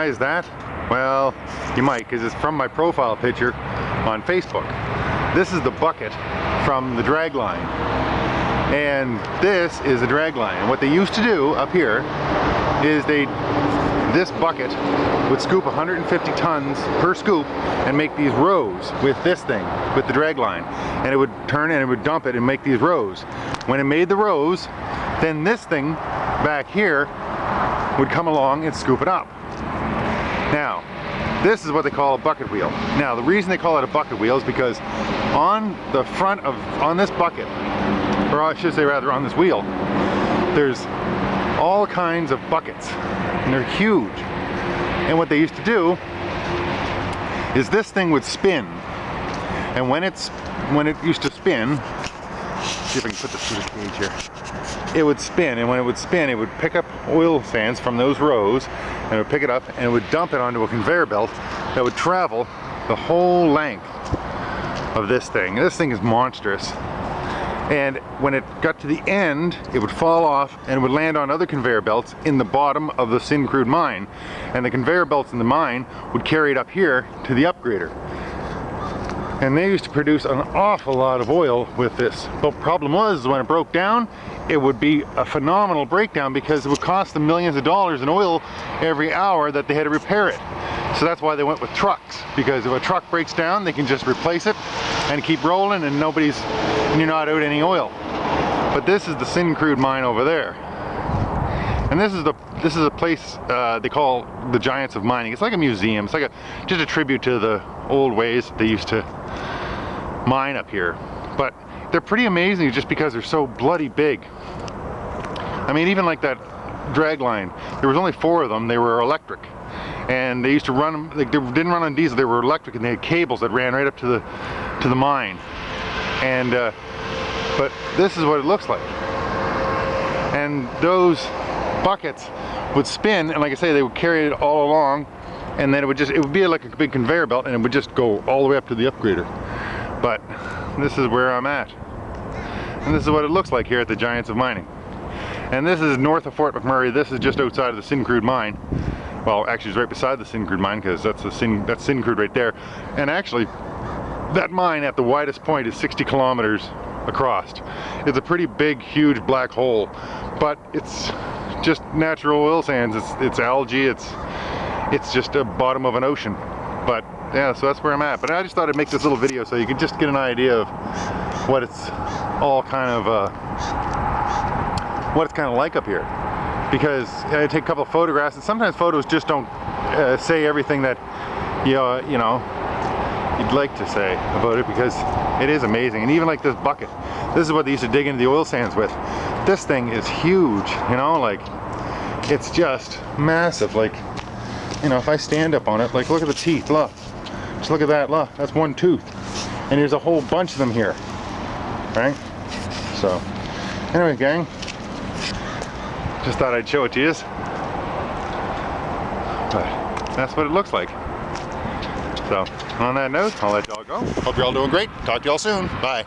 Why is that? Well, you might, because it's from my profile picture on Facebook. This is the bucket from the drag line, and this is the drag line. And what they used to do up here is this bucket would scoop 150 tons per scoop and make these rows with this thing, with the drag line. And it would turn and it would dump it and make these rows. When it made the rows, then this thing back here would come along and scoop it up. Now, this is what they call a bucket wheel. Now, the reason they call it a bucket wheel is because on the front of, on this bucket, or I should say rather on this wheel, there's all kinds of buckets, and they're huge. And what they used to do is this thing would spin, and when it used to spin, see if I can put this through the cage here, it would spin, and when it would spin, it would pick up oil sands from those rows, and it would pick it up and it would dump it onto a conveyor belt that would travel the whole length of this thing. This thing is monstrous. And when it got to the end, it would fall off and it would land on other conveyor belts in the bottom of the Syncrude mine. And the conveyor belts in the mine would carry it up here to the upgrader. And they used to produce an awful lot of oil with this. But the problem was, when it broke down, it would be a phenomenal breakdown because it would cost them millions of dollars in oil every hour that they had to repair it. So that's why they went with trucks, because if a truck breaks down, they can just replace it and keep rolling, and you're not out any oil. But this is the Syncrude mine over there, and this is a place they call the Giants of Mining. It's like a museum. It's like just a tribute to the old ways that they used to mine up here. But they're pretty amazing just because they're so bloody big. I mean, even like that drag line, there was only 4 of them. They were electric. And they used to run them, like, they didn't run on diesel, they were electric, and they had cables that ran right up to the mine. And but this is what it looks like. And those buckets would spin, and like I say, they would carry it all along, and then it would be like a big conveyor belt, and it would just go all the way up to the upgrader. But this is where I'm at. And this is what it looks like here at the Giants of Mining. And this is north of Fort McMurray. This is just outside of the Syncrude mine. Well, actually it's right beside the Syncrude mine, because that's Syncrude right there. And actually, that mine at the widest point is 60 kilometers across. It's a pretty big, huge black hole, but it's just natural oil sands. It's algae. It's just a bottom of an ocean. But yeah, so that's where I'm at. But I just thought I'd make this little video so you could just get an idea of what it's all kind of like up here. Because I take a couple of photographs, and sometimes photos just don't say everything that you know you'd like to say about it, because it is amazing. And even like this bucket, this is what they used to dig into the oil sands with. This thing is huge, you know, like it's just massive. Like, you know, if I stand up on it, like look at the teeth, look, just look at that, look, that's one tooth, and there's a whole bunch of them here, right? So anyway, gang, just thought I'd show it to you. But that's what it looks like. So on that note, I'll let y'all go. Hope you're all doing great. Talk to y'all soon. Bye.